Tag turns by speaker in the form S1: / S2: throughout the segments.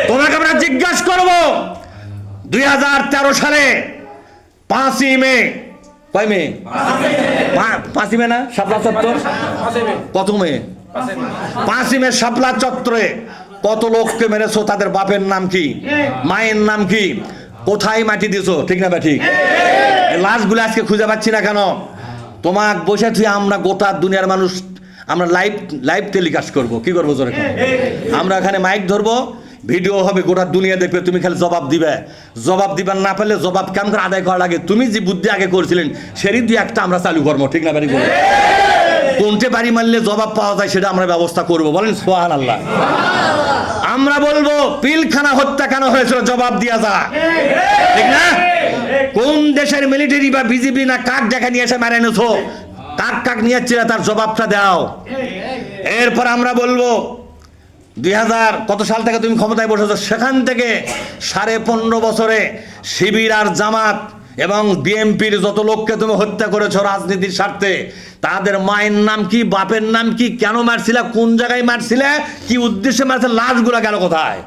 S1: তোমাকে আমরা জিজ্ঞাসা করব 2013 সালে 5ই মে, কয় মে? 5ই মে না? শাপলা চত্বর কত মে? 5ই মে শাপলা চত্বরে কত লোককে মেরেছো? তাদের বাপের নাম কি, মায়ের নাম কি, কোথায় মাটি দিছো? ঠিক না ঠিক? লাশগুলো আজকে খুঁজে পাচ্ছি না কেন? তোমাক বসে তুই আমরা গোটা দুনিয়ার মানুষ আমরা লাইভ টেলিকাস্ট করবো। কি করবো জোরে? আমরা এখানে মাইক ধরবো, ভিডিও হবে, গোটা দুনিয়া দেখবে, তুমি খালি জবাব দিবে। জবাব দিবার না পারলে জবাব কেমন করে আদায় করা লাগে, তুমি যে বুদ্ধি আগে করছিলেন সেরই দুই একটা আমরা চালু করবো। ঠিক না বাড়ি? কোনটে বাড়ি মারলে জবাব পাওয়া যায় সেটা আমরা ব্যবস্থা করবো। বলেন সুবহানাল্লাহ। আমরা বলবো পিলখানা হত্যা কেন হয়েছিল, জবাব দিয়া যা। ঠিক না? কোন দেশের মিলিটারি বা বিজেপি না কাক দেখা নিয়ে এসে মেরে এনেছো, কাক নিয়ে যাচ্ছিল, তার জবাবটা দাও। এরপর আমরা বলবো 2000 কত সাল থেকে তুমি ক্ষমতায় বসেছো, সেখান থেকে 15.5 বছরে শিবির আর জামাত এবং বিএনপির যত লোককে তুমি হত্যা করেছো রাজনীতির স্বার্থে, তাদের মায়ের নাম কি, বাপের নাম কি, কেন মারছিলে, কোন জায়গায় মারছিলে, কি উদ্দেশ্যে মারছিলে, লাশগুলো গেল কোথায়?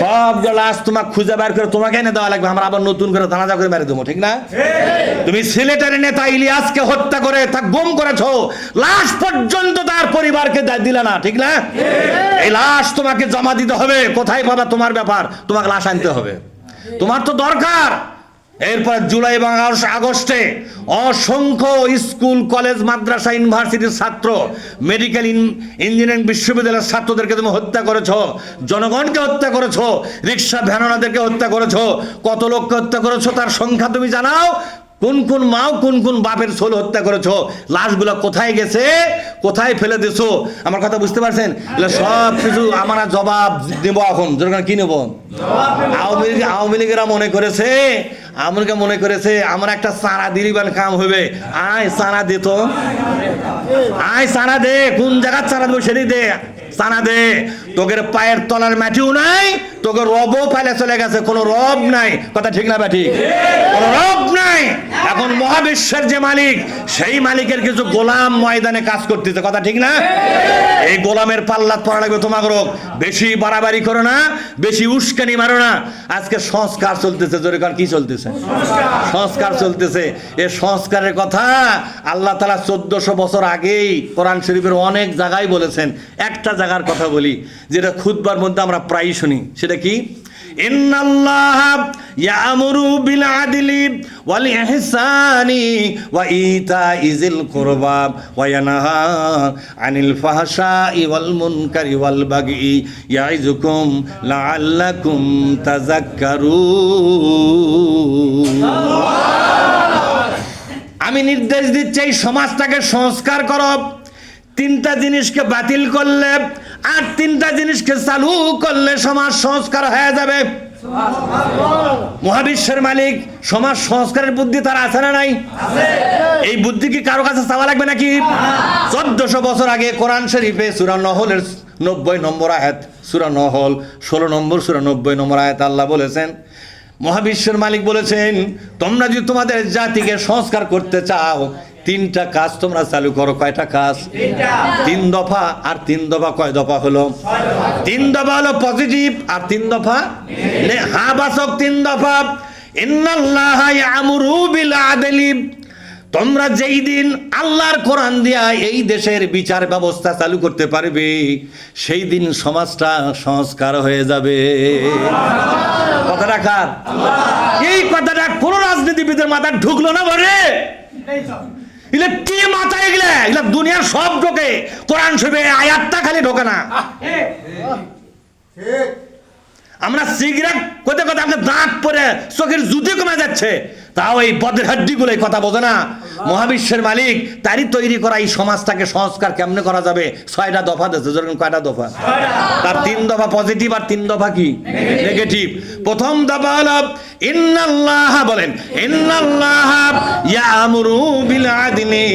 S1: সবগুলো লাশ তোমাকে খুঁজে বের করে তোমাকে এনে দেওয়া লাগবে, আমরা আবার নতুন করে জানাজা করে মেরে দেবো। ঠিক না? তুমি সিলেটের নেতা ইলিয়াসকে হত্যা করে তা গুম করেছো, লাশ পর্যন্ত তার পরিবারকে দিলে না। ঠিক না? এই লাশ তোমাকে জমা দিতে হবে। কোথায় পাবা তোমার ব্যাপার, তোমাকে লাশ আনতে হবে, তোমার তো দরকার। এরপর জুলাই এবং আগস্টে অসংখ্য স্কুল, কলেজ, মাদ্রাসা, ইউনিভার্সিটির ছাত্র, মেডিকেল, ইঞ্জিনিয়ারিং বিশ্ববিদ্যালয়ের ছাত্রদেরকে তুমি হত্যা করেছো, জনগণকে হত্যা করেছো, রিক্সা ভ্যানওয়ালাদেরকে হত্যা করেছো, কত লোককে হত্যা করেছো তার সংখ্যা তুমি জানাও। কোন কোন মাও কোন কোন বাপের ছোল হত্যা করেছো, লাশগুলো কোথায় গেছে, কোথায় ফেলে দিছো? আমার কথা বুঝতে পারছেন? সব কিছু আমরা জবাব দেবো। এখন কি নেব? আওয়ামী লীগেরা মনে করেছে, আমাকে মনে করেছে আমার একটা চারা দিলিবান কাম হবে। আয় চারা দে, তো আয় চারা দে, কোন জায়গার চারা দেবো সেটি দে, চারা দে। তোদের পায়ের তলার মাটিও নাই, তোকে রবও পাইলে চলে গেছে, কোনো রব নাই। কথা ঠিক না ঠিক? কোনো রব নাই। এখন মহাবিশ্বের যে মালিক, সেই মালিকের কিছু গোলাম ময়দানে কাজ করতেছে। কথা ঠিক না? এই গোলামের পাল্লাত পড়া লাগবে তোমাকে। বেশি বাড়াবাড়ি করো না, বেশি উস্কানি মারো না। আজকে সংস্কার চলতেছে, জোরে কার কি চলতেছে? সংস্কার চলতেছে। এই সংস্কারের কথা আল্লাহ তাআলা 1400 বছর আগেই কোরআন শরীফের অনেক জায়গায় বলেছেন। একটা জায়গার কথা বলি, যেটা খুতবার মধ্যে আমরা প্রায়ই শুনি, সেটা কি? ইন্নাল্লাহা ইয়ামুরু বিল আদলি ওয়াল ইহসানি ওয়া ইতাইজিল কুরবা ওয়া ইয়ানহা আনিল ফাহশাই ওয়াল মুনকারি ওয়াল বাগি ইয়াইজুকুম লাআল্লাকুম তাযাক্কারুন। আমি নির্দেশ দিচ্ছি এই সমাজটাকে সংস্কার করো। 3টা জিনিসকে বাতিল করলে আর 3টা জিনিসকে চালু করলে সমাজ সংস্কার হয়ে যাবে। মহাবিশ্বের মালিক সমাজ সংস্কারের বুদ্ধি তার আছে না নাই? এই বুদ্ধি কি কারো কাছে চাওয়া লাগবে নাকি? 1400 বছর আগে কোরআন শরীফে সূরা নহলের 90 নম্বর আয়াত, সূরা নহল 16 নম্বর সূরা 90 নম্বর আয়াত আল্লাহ বলেছেন, মহাবিশ্বের মালিক বলেছেন, তোমরা যদি তোমাদের জাতিকে সংস্কার করতে চাও 3টা কাজ তোমরা চালু করো। কয়টা কাজ? 3 দফা। আর 3 দফা কয় দফা হলো? 3 দফা হলো পজিটিভ, আর 3 দফা হাবাসক। 3 দফা ইন্নাল্লাহা ইয়ামুরু বিল আদলি। তোমরা যেই দিন আল্লাহর কোরআন দিয়া এই দেশের বিচার ব্যবস্থা চালু করতে পারবে, সেই দিন সমাজটা সংস্কার হয়ে যাবে। কথাটা কার? এই কথাটা কোন রাজনীতিবিদের মাথায় ঢুকলো না বলে? এগুলা কি মাথায়? এগুলা দুনিয়ার সব ঢোকে, কোরআন শরীফে আয়াতটা খালি ঢোকে না। আমরা সিগারেট কোথায় কোথায় আমাদের দাঁত পরে চোখের জুতি কমে যাচ্ছে, তাও এই বদের হাড্ডিগুলো কথা বোঝে না। মহাবিশ্বের মালিক তারই তৈরি করা এই সমাজটাকে সংস্কার কেমনে করা যাবে? 6টা দফা দিয়েছে। যেরকম কয়টা দফা? তার 3 দফা পজিটিভ আর 3 দফা কি নেগেটিভ। প্রথম দফা হলো ইন্নাল্লাহা, বলেন ইন্নাল্লাহা ইয়ামুরু বিল আদলি।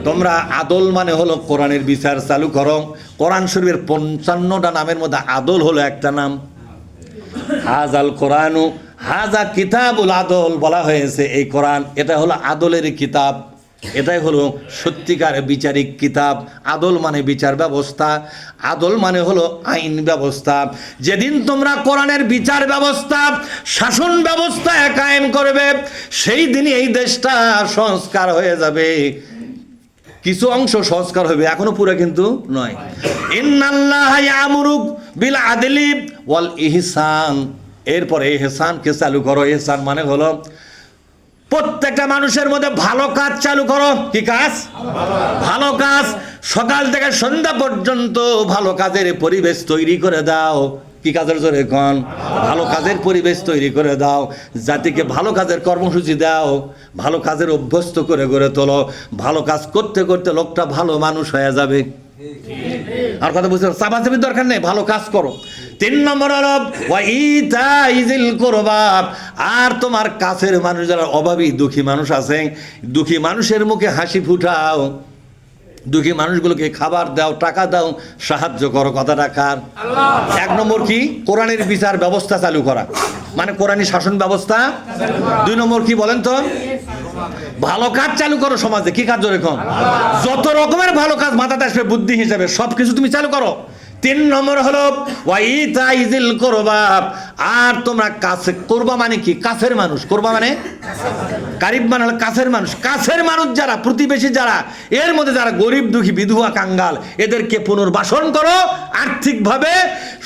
S1: তোমরা আদল মানে হলো কোরআনের বিচার চালু করো। কোরআন শরীফের 55টা নামের মধ্যে আদল হলো একটা নাম। হাজাল কোরআনু হাজা কিতাবুল আদল বলা হয়েছে। এই কোরআন এটা হলো আদলের কিতাব। এটাই হলো সত্যিকার বিচারিক কিতাব। আদল মানে বিচার ব্যবস্থা, আদল মানে হলো আইন ব্যবস্থা। যেদিন তোমরা কোরআনের বিচার ব্যবস্থা, শাসন ব্যবস্থা কায়েম করবে, সেই দিনই এই দেশটা সংস্কার হয়ে যাবে। কিছু অংশ সংস্কার হবে, এখনো পুরো কিন্তু নয়। ইন্নাল্লাহা ইয়ামুরু বিল আদলি ওয়াল ইহসান, এরপরে ইহসানকে চালু করো। ইহসান মানে হলো প্রত্যেকটা মানুষের মধ্যে ভালো কাজ চালু করো। কি কাজ? ভালো কাজ। সকাল থেকে সন্ধ্যা পর্যন্ত ভালো কাজের পরিবেশ তৈরি করে দাও। কি কাজের জোরে কোন? ভালো কাজের পরিবেশ তৈরি করে দাও। জাতিকে ভালো কাজের কর্মসূচি দাও, ভালো কাজের অভ্যস্ত করে গড়ে তোলো। ভালো কাজ করতে করতে লোকটা ভালো মানুষ হয়ে যাবে। আর কথা বুঝতে চাপাচাপির দরকার নেই, ভালো কাজ করো। 3 নম্বর হলো ওয়া ইতাইজিল কুরবা, আর তোমার কাছের মানুষ যারা অভাবী দুঃখী মানুষ আছে, দুঃখী মানুষের মুখে হাসি ফুটাও, দুঃখী মানুষগুলোকে খাবার দাও, টাকা দাও, সাহায্য করো। কথাটা কার? 1 নম্বর কি? কোরআনের বিচার ব্যবস্থা চালু করা, মানে কোরআনী শাসন ব্যবস্থা। 2 নম্বর কি বলেন তো? ভালো কাজ চালু করো সমাজে। কি কাজ জোরে কোন? যত রকমের ভালো কাজ মাথাতে আসবে বুদ্ধি হিসেবে সবকিছু তুমি চালু করো। 3 নম্বর হলো ওয়া ইতাইজিল কুরবা, আর তোমরা কাছে, কুরবা মানে কি? কাছের মানুষ। কুরবা মানে কারিব মানে হলো কাছের মানুষ। কাছের মানুষ যারা, প্রতিবেশী যারা, এর মধ্যে যারা গরিব দুঃখী বিধবা কাঙ্গাল, এদেরকে পুনর্বাসন করো আর্থিকভাবে।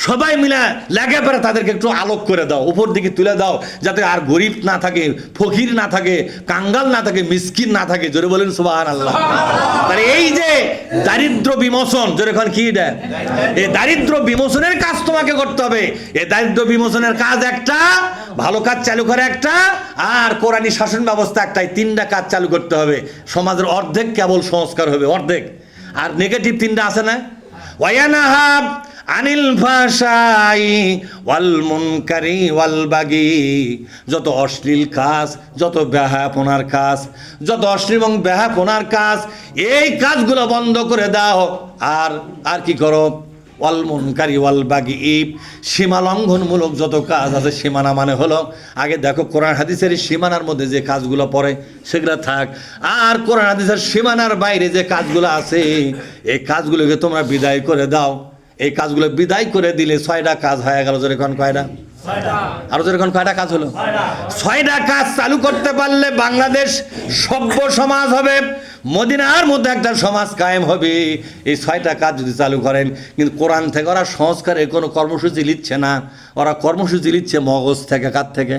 S1: সবাই মিলে লেগে পড়ে তাদেরকে একটু আলোক করে দাও, উপর দিকে তুলে দাও, যাতে আর গরিব না থাকে, ফকির না থাকে, কাঙ্গাল না থাকে, মিসকিন না থাকে। জোরে বলেন সুবহানাল্লাহ। তাহলে এই যে দারিদ্র বিমোচন, জোরে কোন কি এটা? এই দারিদ্র বিমোচনের কাজ তোমাকে করতে হবে। এই দারিদ্র বিমোচনের কাজ একটা, ভালো কাজ চালু করে একটা, আর কোরআনী শাসন ব্যবস্থা একটাই। 3টা কাজ চালু করতে হবে। সমাজের অর্ধেক কেবল সংস্কার হবে, অর্ধেক। আর নেগেটিভ 3টা আছে না? ওয়ায়ানাহা আনিল ফাহশাই ওয়াল মুনকারি ওয়াল বাগি, যত অশ্লীল কাজ, যত বেহায়াপনার কাজ, যত অশ্লীল এবং বেহায়াপনার কাজ, এই কাজগুলো বন্ধ করে দাও। আর কি করো? ওয়াল মুনকারি ওয়াল বাগি, সীমা লঙ্ঘনমূলক যত কাজ আছে। সীমানা মানে হলো, আগে দেখো কোরআন হাদিসের সীমানার মধ্যে যে কাজগুলো পড়ে সেগুলো থাক, আর কোরআন হাদিসের সীমানার বাইরে যে কাজগুলো আছে এই কাজগুলোকে তোমরা বিদায় করে দাও। এই কাজগুলো বিদায় করে দিলে 6টা কাজ হয়ে গেল। যেরকম কয়টা? আরো যেরকম কয়টা কাজ হলো? 6টা কাজ চালু করতে পারলে বাংলাদেশ সভ্য সমাজ হবে, মদিনার মধ্যে একটা সমাজ কায়েম হবে। এই 6টা কাজ যদি চালু করেন। কিন্তু কোরআন থেকে ওরা সংস্কারের কোনো কর্মসূচি লিখছে না, ওরা কর্মসূচি লিখছে মগজ থেকে। কার থেকে?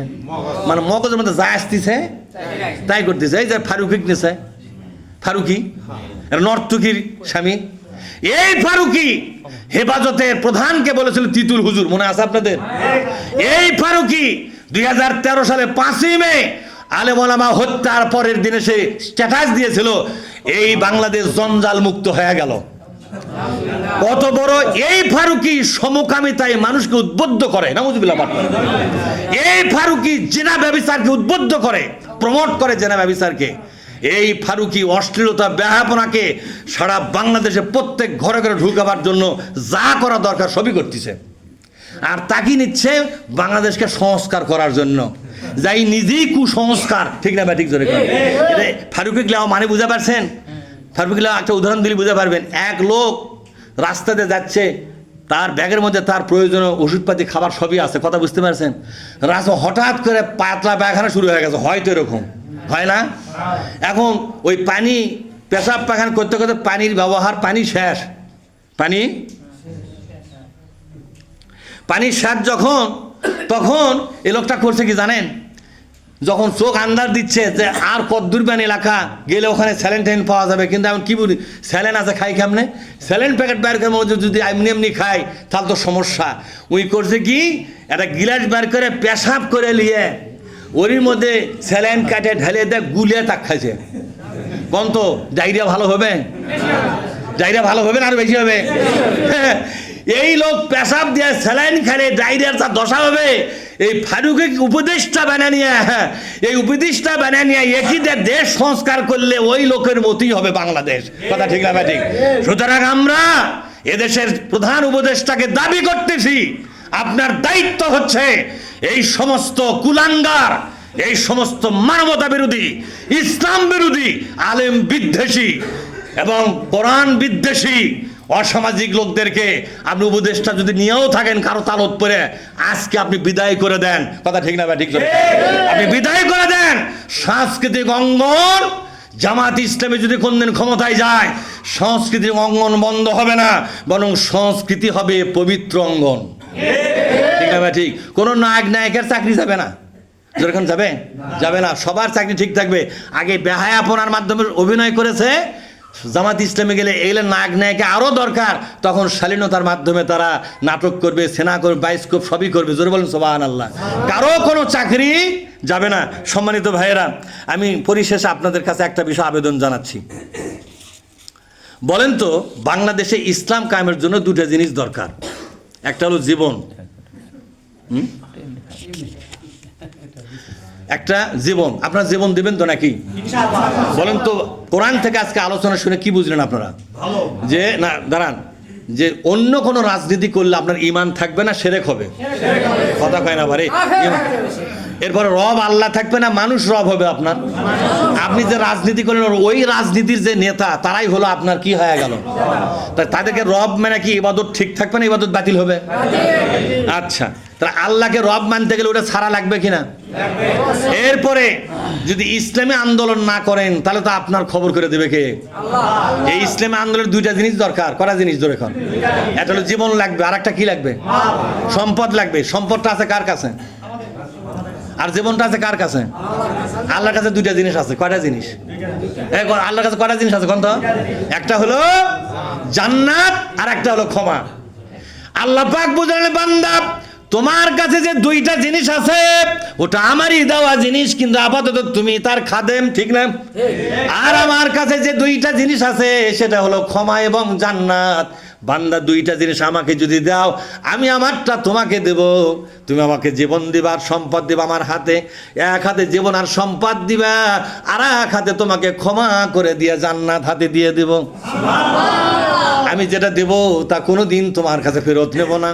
S1: মানে মগজের মধ্যে যা আসতেছে তাই করতেছে। এই যে ফারুকি নিছে, ফারুকি নর্তকীর স্বামী, এই ফারুকি হেফাজতের প্রধানকে বলেছিল তিতুল হুজুর, মনে আছে আপনাদের? এই ফারুকি 2013 সালে 5ই মে আলেম ওলামা হত্যার পরের দিনে সে স্ট্যাটাস দিয়েছিল, এই বাংলাদেশ জঞ্জাল মুক্ত হয়ে গেল। কত বড় এই ফারুকি সমকামিতায় মানুষকে উদ্বুদ্ধ করে। নাউজুবিল্লাহ। এই ফারুকি জিনা ব্যভিচারকে উদ্বুদ্ধ করে, প্রমোট করে জিনা ব্যভিচারকে। এই ফারুকি অশ্লীলতা বেহায়াপনাকে সারা বাংলাদেশে প্রত্যেক ঘরে ঘরে ঢুকাবার জন্য যা করা দরকার সবই করতেছে। আর তাকে নিচ্ছে বাংলাদেশকে সংস্কার করার জন্য, যাই নিজেই কুসংস্কার। ঠিক না? ঠিক জোরে ফারুকি গ্লাও মানে বুঝতে পারছেন? ফারুকি গ্লাও একটা উদাহরণ দিলে বুঝতে পারবেন। এক লোক রাস্তাতে যাচ্ছে, তার ব্যাগের মধ্যে তার প্রয়োজনীয় ওষুধপাতি খাবার সবই আছে। কথা বুঝতে পারছেন? রাস্তা হঠাৎ করে পাতলা পায়খানা শুরু হয়ে গেছে, হয়তো এরকম হয় না? এখন ওই পানি পেশাব পায়খানা করতে করতে পানির ব্যবহার, পানি শেষ, পানি শেষ যখন, তখন এই লোকটা করছে কি জানেন? যখন চোখ আন্দাজ দিচ্ছে যে আর কদ্দুরবান এলাকা গেলে ওখানে স্যালেন পাওয়া যাবে, কিন্তু এখন কি বলি, স্যালেন আছে, খাই কেমনে? স্যালেন প্যাকেট বের করে মধ্যে যদি এমনি এমনি খাই তাহলে তো সমস্যা। ওই করছে কি, একটা গিলাস বের করে পেশাব করে নিয়ে ওর মধ্যে স্যালাইন কাটে ঢালিয়ে দেয়, গুলিয়ে তাক খাইছে। কোন তো ডায়রিয়া ভালো হবে? ডায়রিয়া ভালো হবে না আরো বেশি হবে? এই লোক পেশাব দিয়ে স্যালাইন খেলে ডায়রিয়ার তার দশা হবে। এই ফারুকি উপদেষ্টা বানিয়ে নিয়ে, এই উপদেষ্টা বানিয়ে নিয়ে একই দেশ সংস্কার করলে ওই লোকের মতই হবে বাংলাদেশ। কথা ঠিক না? ঠিক। সুতরাং আমরা এদেশের প্রধান উপদেষ্টাকে দাবি করতেছি, আপনার দায়িত্ব হচ্ছে এই সমস্ত কুলাঙ্গার, এই সমস্ত মানবতা বিরোধী, ইসলাম বিরোধী, আলেম বিদ্বেষী এবং কোরআন বিদ্বেষী অসামাজিক লোকদেরকে আপনি উপদেষ্টা যদি নিয়েও থাকেন কারো তালত পরে, আজকে আপনি বিদায় করে দেন। কথা ঠিক না ভাই? ঠিক করে আপনি বিদায় করে দেন। সাংস্কৃতিক অঙ্গন জামাত ইসলামী যদি কোনদিন ক্ষমতায় যায়, সাংস্কৃতিক অঙ্গন বন্ধ হবে না, বরং সংস্কৃতি হবে পবিত্র অঙ্গন। ঠিক না ভাই? ঠিক। কোনো নায়ক নায়কের চাকরি যাবে না, যেরকম যাবে না, সবার চাকরি ঠিক থাকবে। আগে বেহায়াপনার মাধ্যমে অভিনয় করেছে, জামাত ইসলামে গেলে এগুলো নায়ক নায়িকা আরও দরকার। তখন শালীনতার মাধ্যমে তারা নাটক করবে, সেনা করবে, বায়োস্কোপ সবই করবে। জোরে বলেন সুবহানাল্লাহ। কারো কোনো চাকরি যাবে না। সম্মানিত ভাইয়েরা, আমি পরিশেষে আপনাদের কাছে একটা বিষয় আবেদন জানাচ্ছি। বলেন তো, বাংলাদেশে ইসলাম কায়েমের জন্য দুটো জিনিস দরকার। একটা হলো জীবন, একটা জীবন। আপনারা জীবন দিবেন তো নাকি? বলেন তো, কোরআন থেকে আজকে আলোচনা শুনে কি বুঝলেন আপনারা? যে না, দাঁড়ান, যে অন্য কোনো রাজনীতি করলে আপনার ঈমান থাকবে না, শিরক হবে। কথা কয় না ভাই? এরপরে রব আল্লাহ থাকবে না, মানুষ রব হবে আপনার। আপনি যে রাজনীতি করলেন, ওই রাজনীতির যে নেতা তারাই হলো আপনার কি হয়ে গেল? তাদেরকে রব মানে কি ইবাদত ঠিক থাকবে না, ইবাদত বাতিল হবে? আচ্ছা, তাহলে আল্লাহকে রব মানতে গেলে ওটা ছাড়া লাগবে কিনা? এরপরে যদি ইসলামী আন্দোলন না করেন তাহলে তো আপনার খবর করে দেবে কে? এই ইসলামী আন্দোলনের দুইটা জিনিস দরকার। কটা জিনিস ধরে এখন? একটা হলো জীবন লাগবে, আর একটা কি লাগবে? সম্পদ লাগবে। সম্পদটা আছে কার কাছে? আর জীবনটা আছে কার কাছে? আল্লাহর কাছে। দুইটা জিনিস আছে। কয়টা জিনিস? আল্লাহর কাছে কয়টা জিনিস আছে কোন তো? একটা হলো জান্নাত, আর একটা হলো ক্ষমা। আল্লাহ পাক বুঝালেন, বান্দা তোমার কাছে যে দুইটা জিনিস আছে ওটা আমারই দেওয়া জিনিস, কিন্তু আপাতত তুমি তার খাদেম। ঠিক না? আর আমার কাছে যে দুইটা জিনিস আছে সেটা হলো ক্ষমা এবং জান্নাত। বান্দা দুইটা জিনিস আমাকে যদি দাও, আমি আমারটা তোমাকে দেব। তুমি আমাকে জীবন দিবা আর সম্পদ দিবা আমার হাতে। এক হাতে জীবন আর সম্পদ দিবা, আর এক হাতে তোমাকে ক্ষমা করে দিয়ে জান্নাত হাতে দিয়ে দেব। আমি যেটা দেব তা কোনোদিন তোমার কাছে ফেরত নেব না,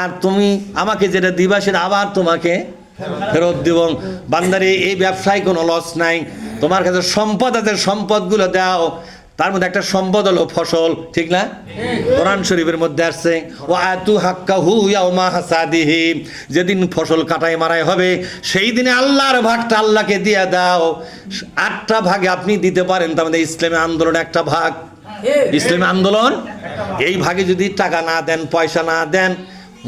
S1: আর তুমি আমাকে যেটা দিবা সেটা আবার তোমাকে ফেরত দেব। বান্দারে, এই ব্যবসায় কোনো লস নাই। তোমার কাছে সম্পদ আছে, সম্পদগুলো দাও। তার মধ্যে একটা সম্পদ হলো ফসল। ঠিক না? কোরআন শরীফের মধ্যে আসছে, ওয়া আতু হাক্কাহু ইয়াউমা হাসাদিহি, যেদিন ফসল কাটাই মারাই হবে সেই দিনে আল্লাহর ভাগটা আল্লাহকে দিয়ে দাও। 8টা ভাগে আপনি দিতে পারেন, তার মধ্যে ইসলামী আন্দোলন একটা ভাগ। ইসলামী আন্দোলন এই ভাগে যদি টাকা না দেন, পয়সা না দেন,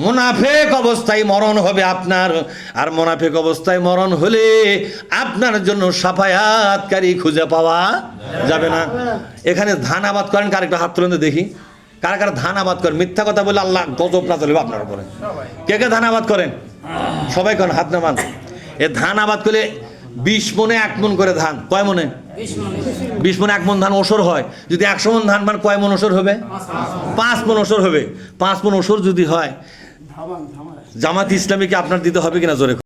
S1: মুনাফিক অবস্থায় মরণ হবে আপনার। আর মুনাফিক অবস্থায় মরণ হলে আপনার জন্য সাফায়াতকারী খুঁজে পাওয়া যাবে না। এখানে ধান আবাদ করেন, কার একটা হাত তুলে দেখি। কারা কারা ধান আবাদ করেন? মিথ্যা কথা বলে আল্লাহ গজব না চলবে আপনার উপরে। কে কে ধান আবাদ করেন? সবাই করেন, হাত নামান। এ ধান আবাদ করলে 20 মনে 1 মন করে ধান। কয় মনে? 20 মনে 1 মন ধান ওসর হয়। যদি 100 মন ধান পান, কয় মন ওসর হবে? 5 মন ওসর হবে। 5 মন ওসর যদি হয়, জামাত ইসলামীকে আপনার দিতে হবে কিনা জোরে?